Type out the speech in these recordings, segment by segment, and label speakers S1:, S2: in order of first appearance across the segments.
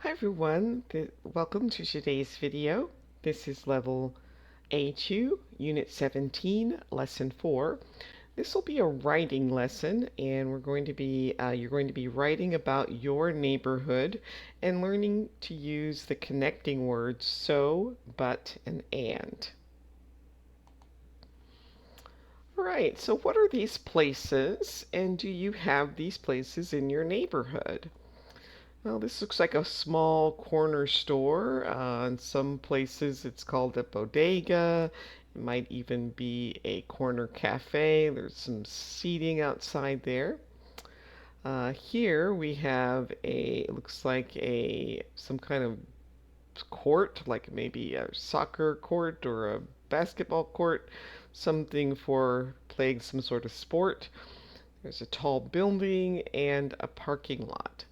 S1: Hi everyone, welcome to today's video. This is level A2, Unit 17, Lesson 4. This will be a writing lesson and you're going to be writing about your neighborhood and learning to use the connecting words so, but, and. Alright, so what are these places and do you have these places in your neighborhood? Well, this looks like a small corner store. In some places it's called a bodega. It might even be a corner cafe. There's some seating outside there. Here we have it looks like some kind of court, like maybe a soccer court or a basketball court, something for playing some sort of sport. There's a tall building and a parking lot.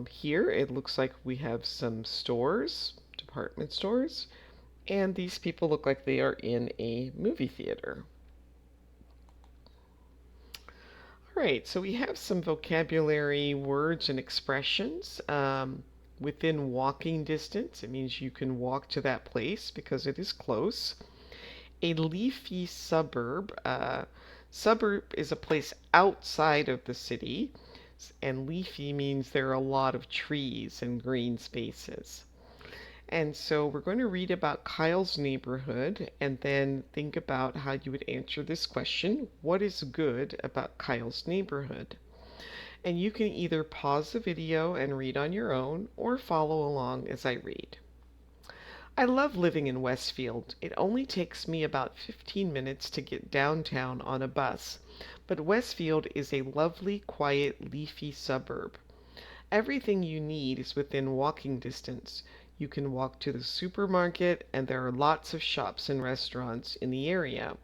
S1: Here it looks like we have some stores, department stores, and these people look like they are in a movie theater. Alright, so we have some vocabulary words and expressions. Within walking distance, it means you can walk to that place because it is close. A leafy suburb. Suburb is a place outside of the city, and leafy means there are a lot of trees and green spaces. And so we're going to read about Kyle's neighborhood and then think about how you would answer this question: what is good about Kyle's neighborhood? And you can either pause the video and read on your own or follow along as I read. I love living in Westfield. It only takes me about 15 minutes to get downtown on a bus, but Westfield is a lovely, quiet, leafy suburb. Everything you need is within walking distance. You can walk to the supermarket, and there are lots of shops and restaurants in the area.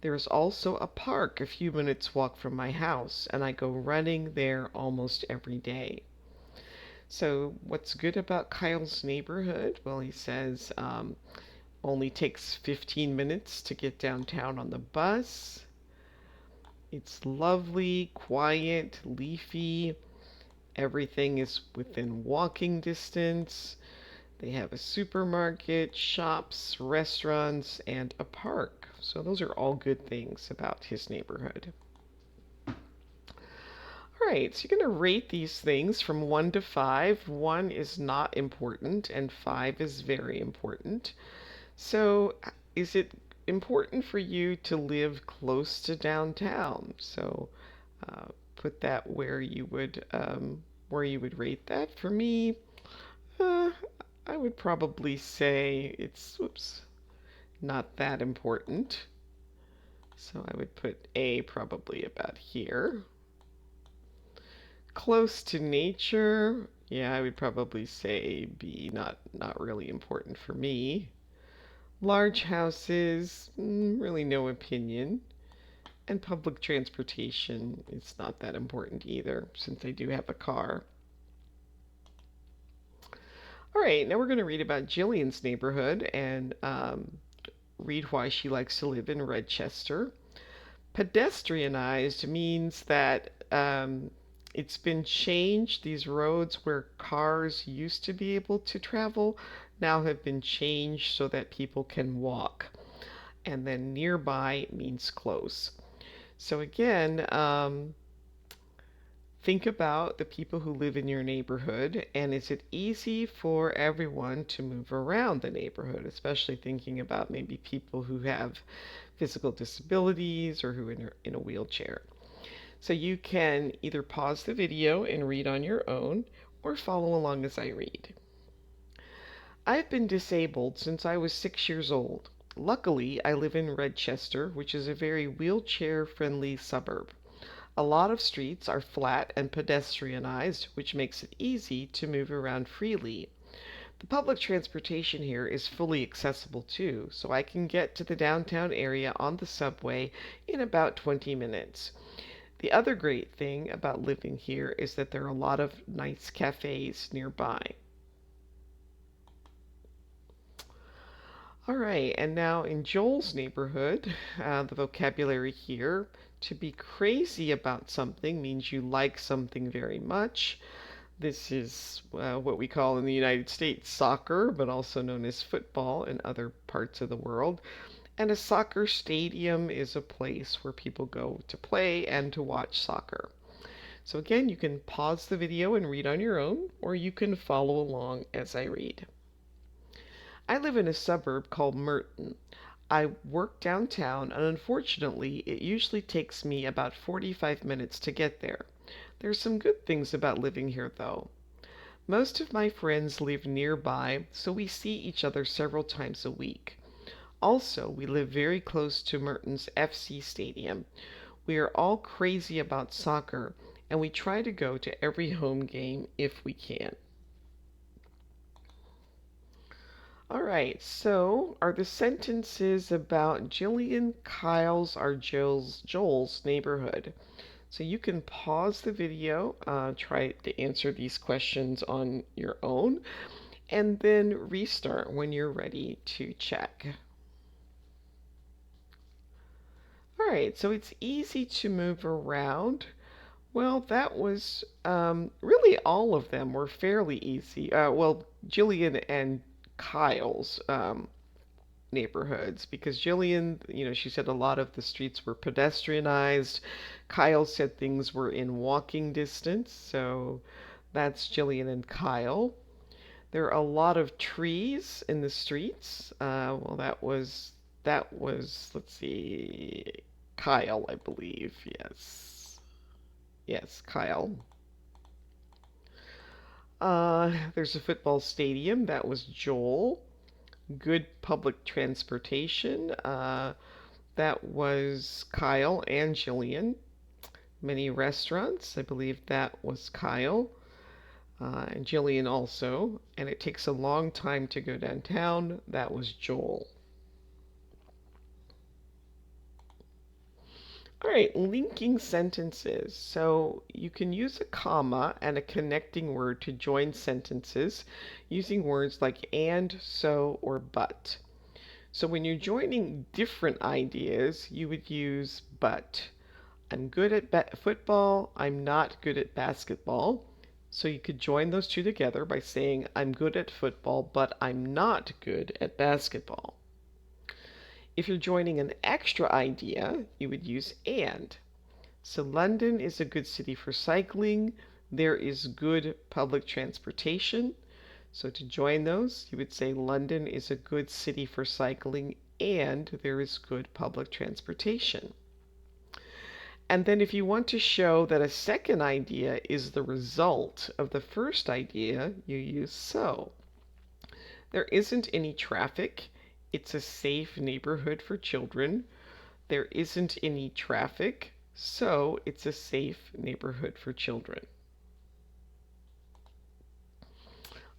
S1: There is also a park a few minutes walk from my house, and I go running there almost every day. So what's good about Kyle's neighborhood? Well, he says only takes 15 minutes to get downtown on the bus. It's lovely, quiet, leafy. Everything is within walking distance. They have a supermarket, shops, restaurants, and a park. So those are all good things about his neighborhood. All right, so you're going to rate these things from 1 to 5. 1 is not important, and 5 is very important. So, is it important for you to live close to downtown? So, put that where you would rate that. For me, I would probably say it's not that important. So I would put A probably about here. Close to nature, yeah, I would probably say B, not really important for me. Large houses, really no opinion. And public transportation is not that important either, since I do have a car. All right, now we're going to read about Jillian's neighborhood and read why she likes to live in Redchester. Pedestrianized means that it's been changed. These roads where cars used to be able to travel now have been changed so that people can walk. And then nearby means close. So again, think about the people who live in your neighborhood, and is it easy for everyone to move around the neighborhood, especially thinking about maybe people who have physical disabilities or who are in a wheelchair. So you can either pause the video and read on your own or follow along as I read. I've been disabled since I was 6 years old. Luckily, I live in Redchester, which is a very wheelchair-friendly suburb. A lot of streets are flat and pedestrianized, which makes it easy to move around freely. The public transportation here is fully accessible too, so I can get to the downtown area on the subway in about 20 minutes. The other great thing about living here is that there are a lot of nice cafes nearby. All right, and now in Joel's neighborhood, the vocabulary here: to be crazy about something means you like something very much. This is what we call in the United States soccer, but also known as football in other parts of the world. And a soccer stadium is a place where people go to play and to watch soccer. So again, you can pause the video and read on your own, or you can follow along as I read. I live in a suburb called Merton. I work downtown, and unfortunately, it usually takes me about 45 minutes to get there. There's some good things about living here, though. Most of my friends live nearby, so we see each other several times a week. Also, we live very close to Merton's FC stadium. We are all crazy about soccer, and we try to go to every home game if we can. All right, so are the sentences about Jillian, Kyle's, or Joel's neighborhood? So you can pause the video, try to answer these questions on your own, and then restart when you're ready to check. All right, so it's easy to move around. Well, that was really all of them were fairly easy. Well, Jillian and Kyle's neighborhoods, because Jillian, she said a lot of the streets were pedestrianized. Kyle said things were in walking distance, so that's Jillian and Kyle. There are a lot of trees in the streets. Well, that was let's see, Kyle, I believe. Yes, yes, Kyle. There's a football stadium. That was Joel. Good public transportation. That was Kyle and Jillian. Many restaurants. I believe that was Kyle. And Jillian also. And it takes a long time to go downtown. That was Joel. All right, linking sentences. So you can use a comma and a connecting word to join sentences using words like and, so, or but. So when you're joining different ideas, you would use but. I'm good at football, I'm not good at basketball. So you could join those two together by saying I'm good at football, but I'm not good at basketball. If you're joining an extra idea, you would use and. So London is a good city for cycling. There is good public transportation. So to join those, you would say London is a good city for cycling and there is good public transportation. And then if you want to show that a second idea is the result of the first idea, you use so. There isn't any traffic. It's a safe neighborhood for children. There isn't any traffic, so it's a safe neighborhood for children.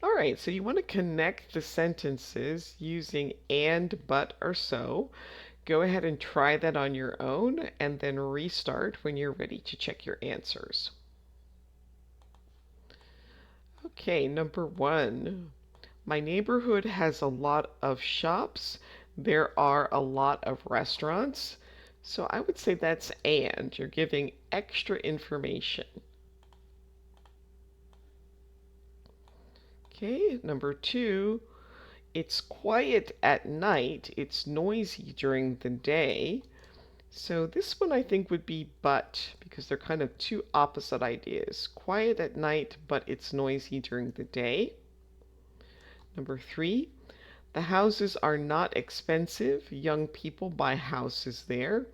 S1: All right, so you want to connect the sentences using and, but, or so. Go ahead and try that on your own and then restart when you're ready to check your answers. Okay, number 1. My neighborhood has a lot of shops. There are a lot of restaurants. So I would say that's and. You're giving extra information. Okay, number 2. It's quiet at night. It's noisy during the day. So this one I think would be but, because they're kind of two opposite ideas. Quiet at night, but it's noisy during the day. Number 3, the houses are not expensive. Young people buy houses there.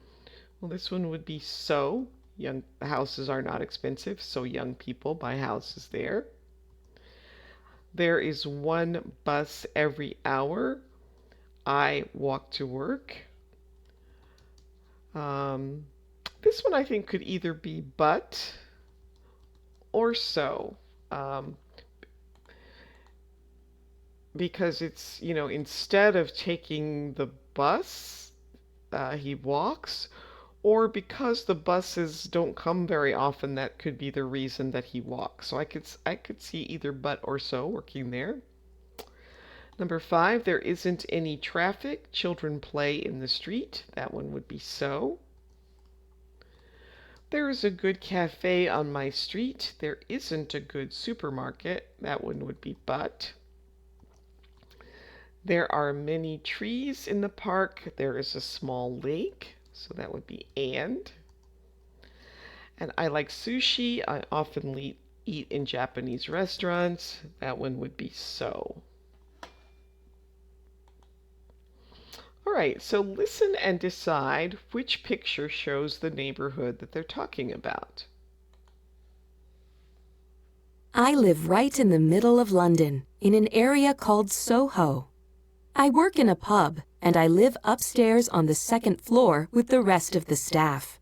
S1: Well, this one would be so. The houses are not expensive, so young people buy houses there. There is one bus every hour. I walk to work. This one I think could either be but or so. Because it's, instead of taking the bus, he walks, or because the buses don't come very often, that could be the reason that he walks. So I could see either but or so working there. Number 5, there isn't any traffic. Children play in the street. That one would be so. There is a good cafe on my street. There isn't a good supermarket. That one would be but. There are many trees in the park. There is a small lake. So that would be and. And I like sushi. I often eat in Japanese restaurants. That one would be so. All right, so listen and decide which picture shows the neighborhood that they're talking about.
S2: I live right in the middle of London, in an area called Soho. I work in a pub, and I live upstairs on the second floor with the rest of the staff.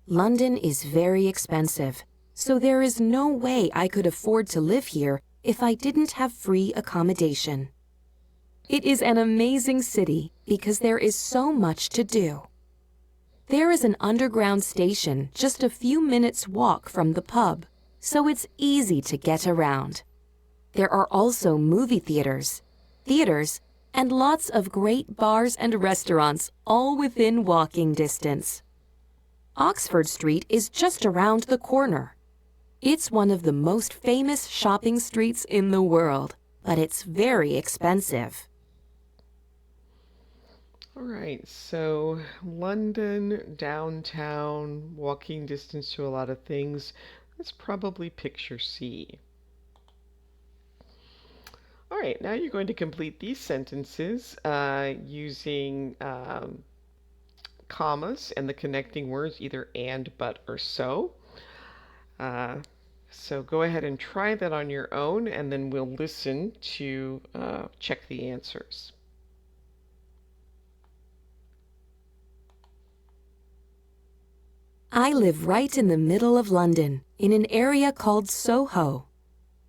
S2: London is very expensive, so there is no way I could afford to live here if I didn't have free accommodation. It is an amazing city because there is so much to do. There is an underground station just a few minutes' walk from the pub, so it's easy to get around. There are also movie theaters, and lots of great bars and restaurants all within walking distance. Oxford Street is just around the corner. It's one of the most famous shopping streets in the world, but it's very expensive.
S1: All right, so London, downtown, walking distance to a lot of things. That's probably picture C. All right, now you're going to complete these sentences using commas and the connecting words, either and, but, or so. So go ahead and try that on your own, and then we'll listen to check the answers.
S2: I live right in the middle of London, in an area called Soho.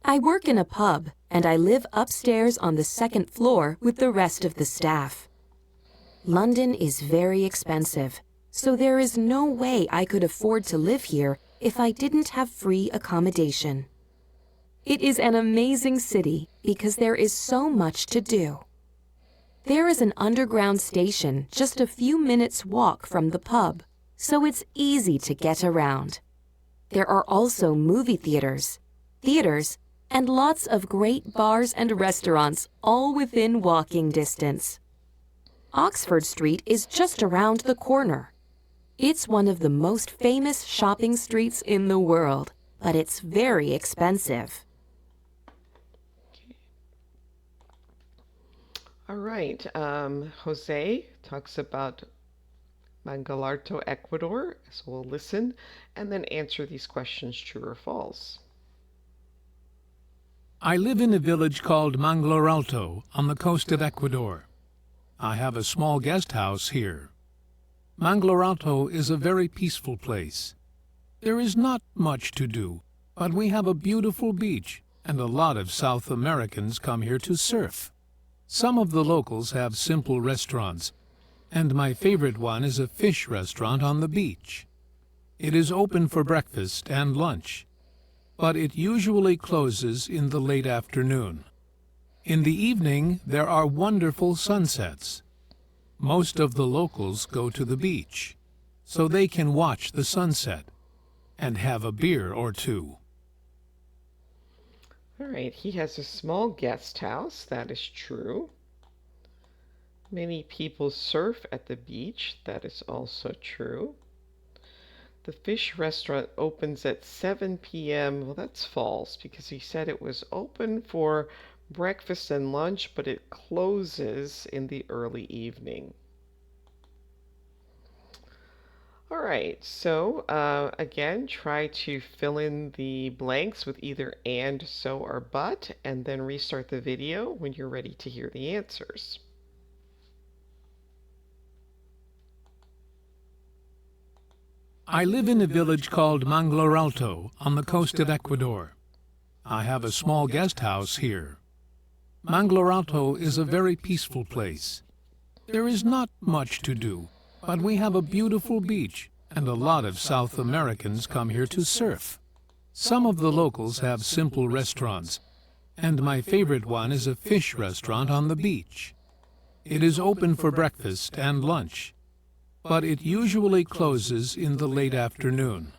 S2: I work in a pub, and I live upstairs on the second floor with the rest of the staff. London is very expensive, so there is no way I could afford to live here if I didn't have free accommodation. It is an amazing city because there is so much to do. There is an underground station just a few minutes' walk from the pub, so it's easy to get around. There are also movie theaters, and lots of great bars and restaurants all within walking distance. Oxford Street is just around the corner. It's one of the most famous shopping streets in the world, but it's very expensive.
S1: All right, Jose talks about Mangalarto, Ecuador. So we'll listen and then answer these questions true or false.
S3: I live in a village called Mangloralto on the coast of Ecuador. I have a small guest house here. Mangloralto is a very peaceful place. There is not much to do, but we have a beautiful beach, and a lot of South Americans come here to surf. Some of the locals have simple restaurants, and my favorite one is a fish restaurant on the beach. It is open for breakfast and lunch, but it usually closes in the late afternoon. In the evening, there are wonderful sunsets. Most of the locals go to the beach, so they can watch the sunset and have a beer or two.
S1: All right, he has a small guest house. That is true. Many people surf at the beach. That is also true. The fish restaurant opens at 7 p.m. Well, that's false because he said it was open for breakfast and lunch, but it closes in the early evening. All right, so again, try to fill in the blanks with either and, so, or but, and then restart the video when you're ready to hear the answers.
S3: I live in a village called Mangloralto on the coast of Ecuador. I have a small guest house here. Mangloralto is a very peaceful place. There is not much to do, but we have a beautiful beach, and a lot of South Americans come here to surf. Some of the locals have simple restaurants, and my favorite one is a fish restaurant on the beach. It is open for breakfast and lunch, but it usually closes in the late afternoon.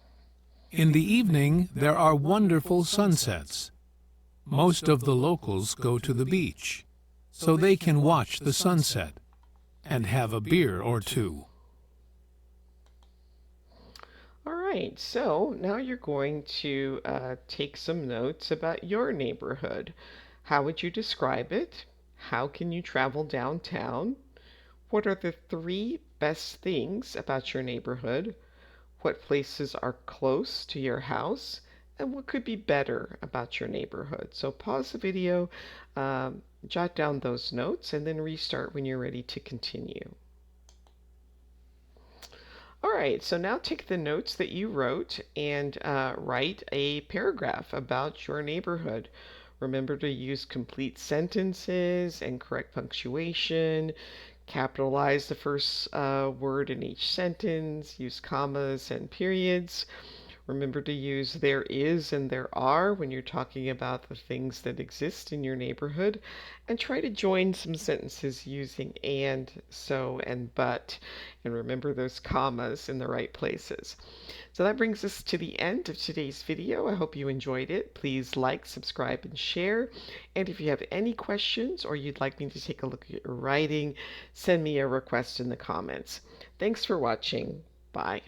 S3: In the evening, there are wonderful sunsets. Most of the locals go to the beach, so they can watch the sunset and have a beer or two.
S1: All right, so now you're going to take some notes about your neighborhood. How would you describe it? How can you travel downtown? What are the three best things about your neighborhood? What places are close to your house? And what could be better about your neighborhood? So pause the video, jot down those notes, and then restart when you're ready to continue. All right, so now take the notes that you wrote and write a paragraph about your neighborhood. Remember to use complete sentences and correct punctuation. Capitalize the first word in each sentence. Use commas and periods. Remember to use there is and there are when you're talking about the things that exist in your neighborhood. And try to join some sentences using and, so, and but. And remember those commas in the right places. So that brings us to the end of today's video. I hope you enjoyed it. Please like, subscribe, and share. And if you have any questions or you'd like me to take a look at your writing, send me a request in the comments. Thanks for watching. Bye.